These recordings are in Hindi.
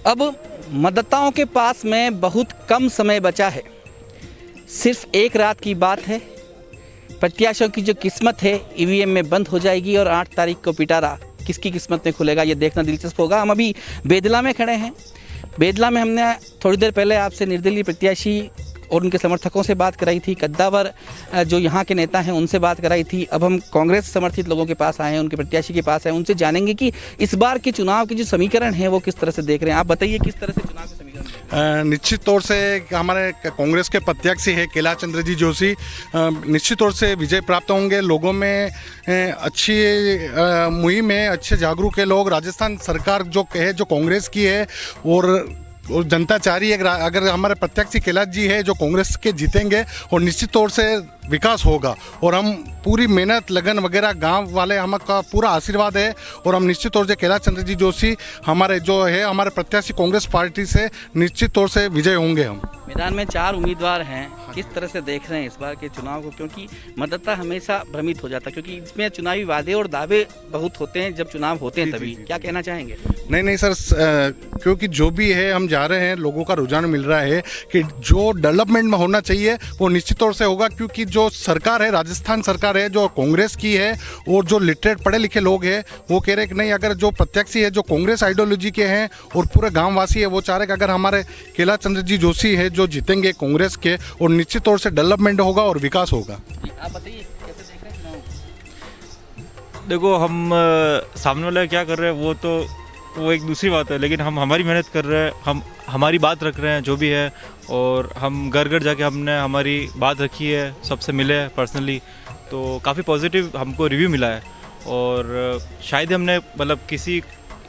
अब मतदाताओं के पास में बहुत कम समय बचा है, सिर्फ एक रात की बात है। प्रत्याशियों की जो किस्मत है ईवीएम में बंद हो जाएगी और 8 तारीख को पिटारा किसकी किस्मत में खुलेगा ये देखना दिलचस्प होगा। हम अभी बेदला में खड़े हैं। बेदला में हमने थोड़ी देर पहले आपसे निर्दलीय प्रत्याशी और उनके समर्थकों से बात कराई थी, कद्दावर जो यहाँ के नेता हैं उनसे बात कराई थी। अब हम कांग्रेस समर्थित लोगों के पास आए हैं, उनके प्रत्याशी के पास आए, उनसे जानेंगे कि इस बार के चुनाव के जो समीकरण है वो किस तरह से देख रहे हैं। आप बताइए किस तरह से चुनाव के समीकरण। निश्चित तौर से हमारे कांग्रेस के प्रत्याशी है कैलाश चंद्र जी जोशी, निश्चित तौर से विजय प्राप्त होंगे। लोगों में अच्छी मुहिम में अच्छे जागरूक है लोग। राजस्थान सरकार जो कहे जो कांग्रेस की है और जनता चाह रही है अगर हमारे प्रत्याशी कैलाश जी है जो कांग्रेस के जीतेंगे और निश्चित तौर से विकास होगा। और हम पूरी मेहनत लगन वगैरह गांव वाले हमारा पूरा आशीर्वाद है और हम निश्चित तौर से कैलाश चंद्र जी जोशी हमारे जो है हमारे प्रत्याशी कांग्रेस पार्टी से निश्चित तौर से विजय होंगे। हम मैदान में 4 उम्मीदवार हैं, किस तरह से देख रहे हैं इस बार के चुनाव को, क्योंकि मतदाता हमेशा भ्रमित हो जाता है क्योंकि इसमें चुनावी वादे और दावे बहुत होते हैं जब चुनाव होते हैं तभी। क्या कहना चाहेंगे? नहीं सर, क्योंकि जो भी है हम जा रहे हैं, लोगों का रुझान मिल रहा है कि जो डेवलपमेंट में होना चाहिए वो निश्चित तौर से होगा। क्योंकि जो सरकार है राजस्थान सरकार है जो कांग्रेस की है और जो लिटरेट पढ़े लिखे लोग हैं वो कह रहे कि नहीं, अगर जो प्रत्याशी है जो कांग्रेस आइडियोलॉजी के हैं और पूरे गाँव वासी है वो चाह रहे कि अगर हमारे कैलाश चंद्र जी जोशी है जो जीतेंगे कांग्रेस के और निश्चित तौर से डेवलपमेंट होगा और विकास होगा। आप बताइए कैसे देख रहे हैं चुनाव? देखो, हम सामने वाला क्या कर रहे हैं वो एक दूसरी बात है, लेकिन हम हमारी मेहनत कर रहे हैं, हम हमारी बात रख रहे हैं जो भी है, और हम घर घर जाके हमने हमारी बात रखी है, सबसे मिले हैं पर्सनली, तो काफ़ी पॉजिटिव हमको रिव्यू मिला है। और शायद हमने मतलब किसी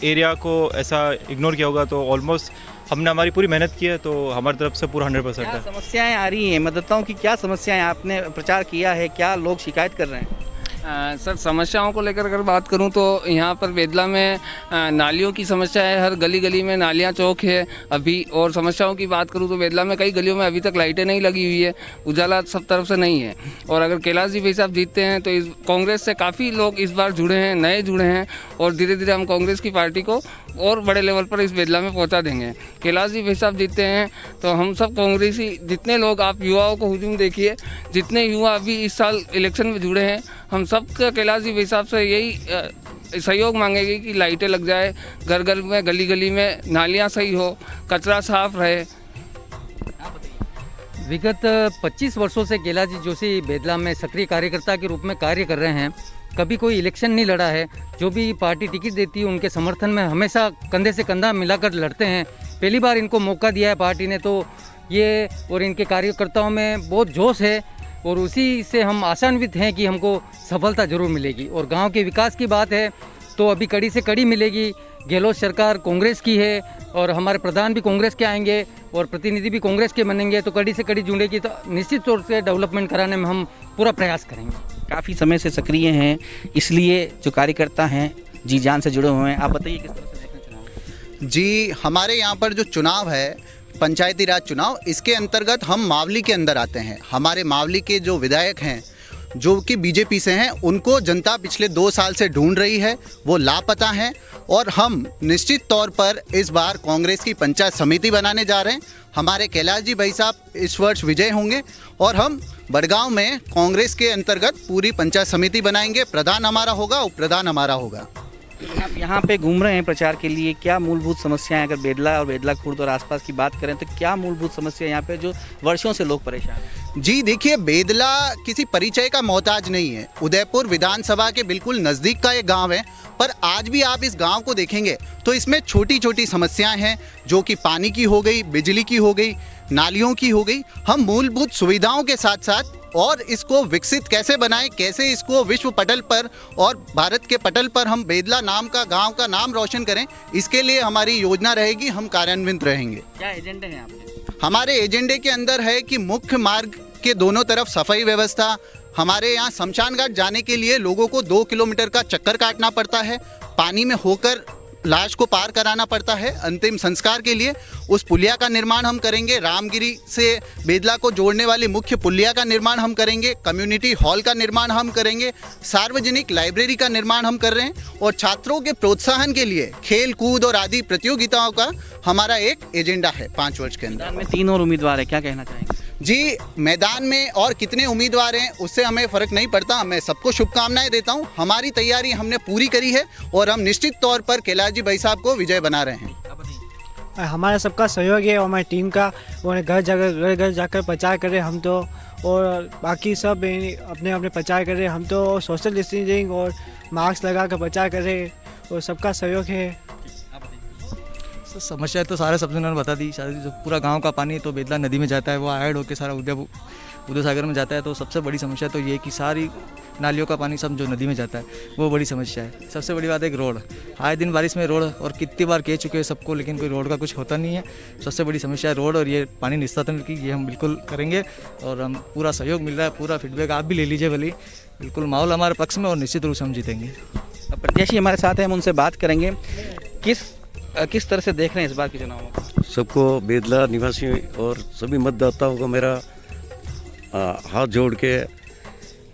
एरिया को ऐसा इग्नोर किया होगा, तो ऑलमोस्ट हमने हमारी पूरी मेहनत की है, तो हमारी तरफ से पूरा 100% है। क्या समस्याएं आ रही हैं मतदाताओं की? क्या समस्याएं आपने प्रचार किया है, क्या लोग शिकायत कर रहे हैं? सर, समस्याओं को लेकर अगर बात करूं तो यहाँ पर बेदला में नालियों की समस्या है। हर गली गली में नालियाँ चौक है अभी। और समस्याओं की बात करूं तो बेदला में कई गलियों में अभी तक लाइटें नहीं लगी हुई है, उजाला सब तरफ से नहीं है। और अगर कैलाश जी भाई साहब जीतते हैं तो इस कांग्रेस से काफ़ी लोग इस बार जुड़े हैं, नए जुड़े हैं, और धीरे धीरे हम कांग्रेस की पार्टी को और बड़े लेवल पर इस बेदला में पहुँचा देंगे। कैलाश जी भाई साहब जीतते हैं तो हम सब कांग्रेसी जितने लोग, आप युवाओं को हुजूम देखिए, जितने युवा अभी इस साल इलेक्शन में जुड़े हैं, हम सब कैलाश जी भाई साहब से यही सहयोग मांगेंगे कि लाइटें लग जाए, घर घर में गली गली में नालियाँ सही हो, कचरा साफ रहे। विगत 25 वर्षों से कैलाश जी जोशी बेदला में सक्रिय कार्यकर्ता के रूप में कार्य कर रहे हैं। कभी कोई इलेक्शन नहीं लड़ा है। जो भी पार्टी टिकट देती है उनके समर्थन में हमेशा कंधे से कंधा मिलाकर लड़ते हैं। पहली बार इनको मौका दिया है पार्टी ने, तो ये और इनके कार्यकर्ताओं में बहुत जोश है और उसी से हम आशान्वित हैं कि हमको सफलता जरूर मिलेगी। और गांव के विकास की बात है तो अभी कड़ी से कड़ी मिलेगी। गहलोत सरकार कांग्रेस की है और हमारे प्रधान भी कांग्रेस के आएंगे और प्रतिनिधि भी कांग्रेस के बनेंगे, तो कड़ी से कड़ी जुड़ेगी, तो निश्चित तौर से डेवलपमेंट कराने में हम पूरा प्रयास करेंगे। काफ़ी समय से सक्रिय हैं, इसलिए जो कार्यकर्ता हैं जी जान से जुड़े हुए हैं। आप बताइए किस तरह से देख रहे हैं चुनाव? जी, हमारे यहाँ पर जो चुनाव है पंचायती राज चुनाव, इसके अंतर्गत हम मावली के अंदर आते हैं। हमारे मावली के जो विधायक हैं जो कि बीजेपी से हैं, उनको जनता पिछले 2 साल से ढूंढ रही है, वो लापता हैं। और हम निश्चित तौर पर इस बार कांग्रेस की पंचायत समिति बनाने जा रहे हैं। हमारे कैलाश जी भाई साहब इस वर्ष विजय होंगे और हम बड़गांव में कांग्रेस के अंतर्गत पूरी पंचायत समिति बनाएंगे। प्रधान हमारा होगा, उप प्रधान हमारा होगा। आप यहाँ पे घूम रहे हैं प्रचार के लिए, क्या मूलभूत समस्याएं, अगर बेदला और बेदला खुर्द और आसपास की बात करें तो क्या मूलभूत समस्या यहाँ पे जो वर्षों से लोग परेशान हैं? जी देखिए, बेदला किसी परिचय का मोहताज नहीं है। उदयपुर विधानसभा के बिल्कुल नज़दीक का ये गांव है, पर आज भी आप इस गांव को देखेंगे तो इसमें छोटी छोटी समस्याएं हैं, जो कि पानी की हो गई, बिजली की हो गई, नालियों की हो गई। हम मूलभूत सुविधाओं के साथ साथ और इसको विकसित कैसे बनाएं, कैसे इसको विश्व पटल पर और भारत के पटल पर हम बेदला नाम का गांव का नाम रोशन करें, इसके लिए हमारी योजना रहेगी, हम कार्यान्वित रहेंगे। क्या एजेंडे हैं आपके? हमारे एजेंडे के अंदर है कि मुख्य मार्ग के दोनों तरफ सफाई व्यवस्था। हमारे यहाँ शमशान घाट जाने के लिए लोगों को 2 किलोमीटर का चक्कर काटना पड़ता है। पानी में होकर लाश को पार कराना पड़ता है अंतिम संस्कार के लिए, उस पुलिया का निर्माण हम करेंगे। रामगिरी से बेदला को जोड़ने वाली मुख्य पुलिया का निर्माण हम करेंगे। कम्युनिटी हॉल का निर्माण हम करेंगे। सार्वजनिक लाइब्रेरी का निर्माण हम कर रहे हैं और छात्रों के प्रोत्साहन के लिए खेल कूद और आदि प्रतियोगिताओं का हमारा एक एजेंडा है 5 वर्ष के अंदर। मैदान में 3 और उम्मीदवार है, क्या कहना चाहेंगे? जी, मैदान में और कितने उम्मीदवार हैं उससे हमें फ़र्क नहीं पड़ता। मैं सबको शुभकामनाएं देता हूं। हमारी तैयारी हमने पूरी करी है और हम निश्चित तौर पर कैलाश जी भाई साहब को विजय बना रहे हैं। हमारा सबका सहयोग है और हमारी टीम का, और घर जाकर प्रचार कर रहे हैं हम तो, और बाकी सब अपने अपने प्रचार कर रहे हैं। हम तो सोशल डिस्टेंसिंग और मास्क लगा कर प्रचार कर रहे हैं और सबका सहयोग है। समस्या तो सारे सबसे उन्होंने बता दी। जो पूरा गांव का पानी तो बेदला नदी में जाता है, वो ऐड होकर सारा उदय सागर में जाता है। तो सबसे बड़ी समस्या तो ये कि सारी नालियों का पानी सब जो नदी में जाता है वो बड़ी समस्या है। सबसे बड़ी बात है एक रोड, आए दिन बारिश में रोड, और कितनी बार कह चुके हैं सबको, लेकिन कोई रोड का कुछ होता नहीं है। सबसे बड़ी समस्या है रोड, और ये पानी निस्तारण की ये हम बिल्कुल करेंगे और हम पूरा सहयोग मिल रहा है, पूरा फीडबैक आप भी ले लीजिए भले। बिल्कुल माहौल हमारे पक्ष में और निश्चित रूप से हम जीतेंगे। प्रत्याशी हमारे साथ हैं, हम उनसे बात करेंगे। किस तरह से देख रहे हैं इस बार के चुनाव में? सबको बेदला निवासी और सभी मतदाताओं को मेरा हाथ जोड़ के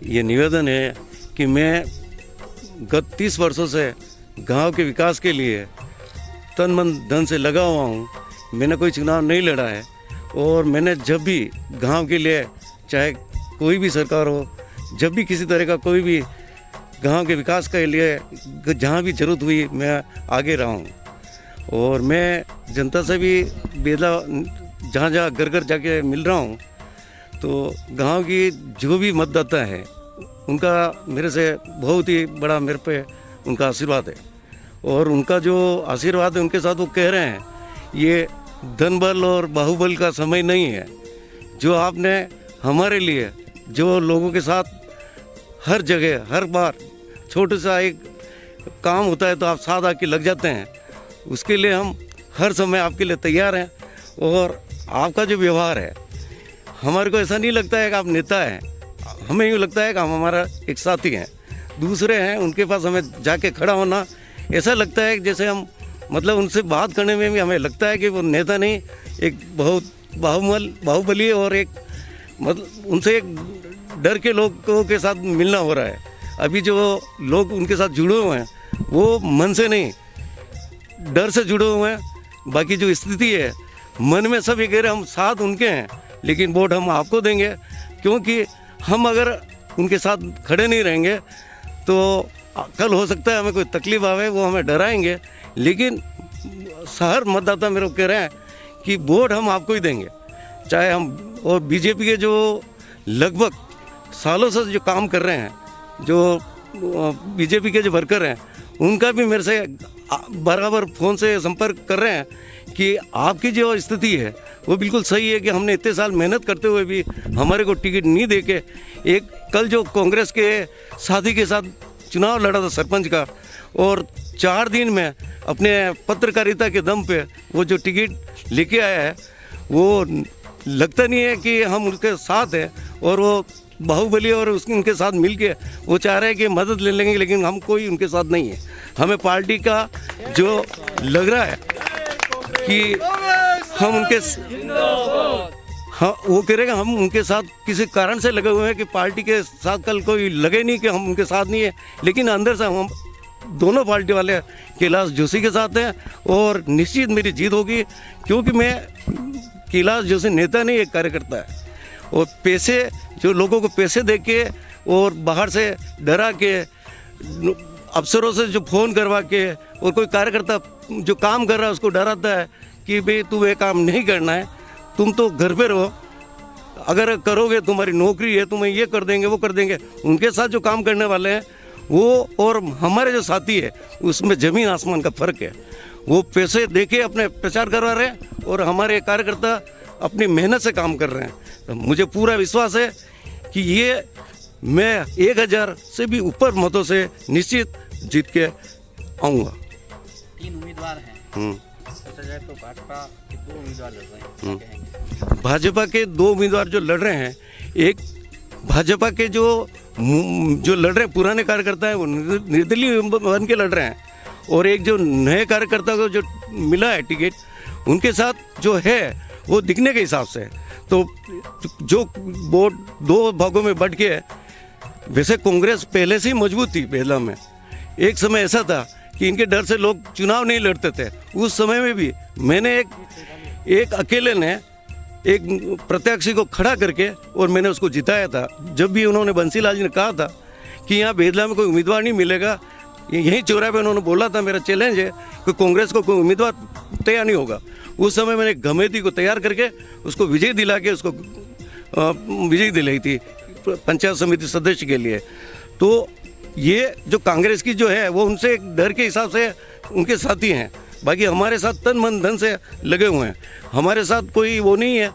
ये निवेदन है कि मैं गत 30 वर्षों से गांव के विकास के लिए तन मन धन से लगा हुआ हूँ। मैंने कोई चुनाव नहीं लड़ा है और मैंने जब भी गांव के लिए, चाहे कोई भी सरकार हो, जब भी किसी तरह का कोई भी गांव के विकास के लिए जहाँ भी ज़रूरत हुई मैं आगे रहा हूँ। और मैं जनता से भी बेदला जहाँ जहाँ घर घर जाके मिल रहा हूँ, तो गांव की जो भी मतदाता है उनका मेरे से बहुत ही बड़ा मेरे पे उनका आशीर्वाद है। और उनका जो आशीर्वाद है उनके साथ वो कह रहे हैं ये धन बल और बाहुबल का समय नहीं है। जो आपने हमारे लिए, जो लोगों के साथ हर जगह हर बार छोटे सा एक काम होता है तो आप साथ आके लग जाते हैं, उसके लिए हम हर समय आपके लिए तैयार हैं। और आपका जो व्यवहार है, हमारे को ऐसा नहीं लगता है कि आप नेता हैं, हमें यूँ लगता है कि हम हमारा एक साथी हैं। दूसरे हैं उनके पास हमें जाके खड़ा होना ऐसा लगता है जैसे हम, मतलब उनसे बात करने में भी हमें लगता है कि वो नेता नहीं, एक बहुत बाहुबली और एक मतलब उनसे एक डर के लोगों के साथ मिलना हो रहा है। अभी जो लोग उनके साथ जुड़े हुए हैं वो मन से नहीं, डर से जुड़े हुए हैं। बाकी जो स्थिति है मन में सब ये कह रहे हम साथ उनके हैं, लेकिन वोट हम आपको देंगे, क्योंकि हम अगर उनके साथ खड़े नहीं रहेंगे तो कल हो सकता है हमें कोई तकलीफ आवे, वो हमें डराएंगे। लेकिन हर मतदाता मेरे को कह रहे हैं कि वोट हम आपको ही देंगे, चाहे हम। और बीजेपी के जो लगभग सालों से जो काम कर रहे हैं, जो बीजेपी के जो वर्कर हैं, उनका भी मेरे से बराबर फ़ोन से संपर्क कर रहे हैं कि आपकी जो स्थिति है वो बिल्कुल सही है कि हमने इतने साल मेहनत करते हुए भी हमारे को टिकट नहीं दे के, एक कल जो कांग्रेस के साथी के साथ चुनाव लड़ा था सरपंच का, और 4 दिन में अपने पत्रकारिता के दम पे वो जो टिकट लेके आया है, वो लगता नहीं है कि हम उनके साथ हैं। और वो बाहुबली और उनके साथ मिलके वो चाह रहे हैं कि मदद ले लेंगे, लेकिन हम कोई उनके साथ नहीं है। हमें पार्टी का जो लग रहा है कि हम उनके, हाँ वो कह रहे हैं हम उनके साथ किसी कारण से लगे हुए हैं कि पार्टी के साथ कल कोई लगे नहीं कि हम उनके साथ नहीं है, लेकिन अंदर से हम दोनों पार्टी वाले कैलाश जोशी के साथ हैं और निश्चित मेरी जीत होगी, क्योंकि मैं कैलाश जोशी नेता नहीं, एक कार्यकर्ता है। और पैसे, जो लोगों को पैसे दे के और बाहर से डरा के, अफसरों से जो फ़ोन करवा के, और कोई कार्यकर्ता जो काम कर रहा है उसको डराता है कि भाई तुम ये काम नहीं करना है, तुम तो घर पे रहो, अगर करोगे तुम्हारी नौकरी है, तुम्हें ये कर देंगे वो कर देंगे। उनके साथ जो काम करने वाले हैं वो और हमारे जो साथी है उसमें ज़मीन आसमान का फ़र्क है। वो पैसे देके अपने प्रचार करवा रहे हैं और हमारे कार्यकर्ता अपनी मेहनत से काम कर रहे हैं। तो मुझे पूरा विश्वास है कि ये मैं 1000 से भी ऊपर मतों से निश्चित जीत के आऊँगा। 3 उम्मीदवार हैं, तो भाजपा के 2 उम्मीदवार लड़ रहे हैं, क्या कहेंगे? भाजपा के 2 उम्मीदवार जो लड़ रहे हैं, एक भाजपा के जो लड़ रहे हैं पुराने कार्यकर्ता हैं वो निर्दलीय बन के लड़ रहे हैं, और एक जो नए कार्यकर्ता को जो मिला है टिकट, उनके साथ जो है वो दिखने के हिसाब से, तो जो वोट दो भागों में बट के, वैसे कांग्रेस पहले से ही मजबूत थी बेदला में। एक समय ऐसा था कि इनके डर से लोग चुनाव नहीं लड़ते थे। उस समय में भी मैंने एक अकेले ने एक प्रत्याशी को खड़ा करके और मैंने उसको जिताया था। जब भी उन्होंने बंसीलाल जी ने कहा था कि यहाँ बेदला में कोई उम्मीदवार नहीं मिलेगा, यहीं चौराहे पे उन्होंने बोला था मेरा चैलेंज है कि कांग्रेस को कोई उम्मीदवार तैयार नहीं होगा। उस समय मैंने गमेती को तैयार करके उसको विजय दिला के उसको विजय दिलाई थी पंचायत समिति सदस्य के लिए। तो ये जो कांग्रेस की जो है वो उनसे एक डर के हिसाब से उनके साथी हैं, बाकी हमारे साथ तन मन धन से लगे हुए हैं। हमारे साथ कोई वो नहीं है,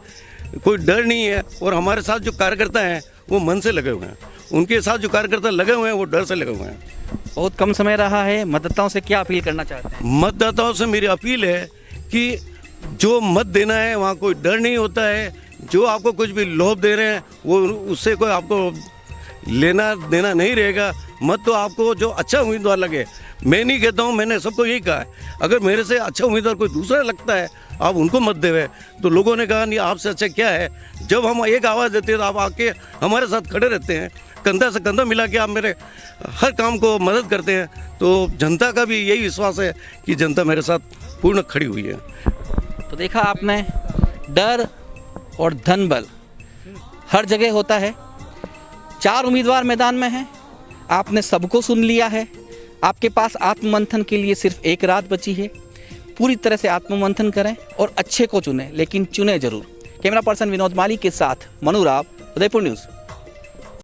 कोई डर नहीं है, और हमारे साथ जो कार्यकर्ता हैं वो मन से लगे हुए हैं। उनके साथ जो कार्यकर्ता लगे हुए हैं वो डर से लगे हुए हैं। बहुत कम समय रहा है, मतदाताओं से क्या अपील करना चाहते हैं? मतदाताओं से मेरी अपील है कि जो मत देना है वहाँ कोई डर नहीं होता है। जो आपको कुछ भी लोभ दे रहे हैं वो उससे कोई आपको लेना देना नहीं रहेगा। मत तो आपको जो अच्छा उम्मीदवार लगे, मैं नहीं कहता हूँ, मैंने सबको यही कहा है, अगर मेरे से अच्छा उम्मीदवार कोई दूसरा लगता है आप उनको मत देवे। तो लोगों ने कहा नहीं आपसे अच्छा क्या है। जब हम एक आवाज़ देते हैं तो आप आके हमारे साथ खड़े रहते हैं, कंधा से कंधा मिला के आप मेरे हर काम को मदद करते हैं। तो जनता का भी यही विश्वास है कि जनता मेरे साथ पूर्ण खड़ी हुई है। तो देखा आपने, डर और धन बल हर जगह होता है। 4 उम्मीदवार मैदान में हैं, आपने सबको सुन लिया है। आपके पास आत्ममंथन के लिए सिर्फ एक रात बची है। पूरी तरह से आत्ममंथन करें और अच्छे को चुनें, लेकिन चुनें जरूर। कैमरा पर्सन विनोद माली के साथ मनु राव, उदयपुर न्यूज़।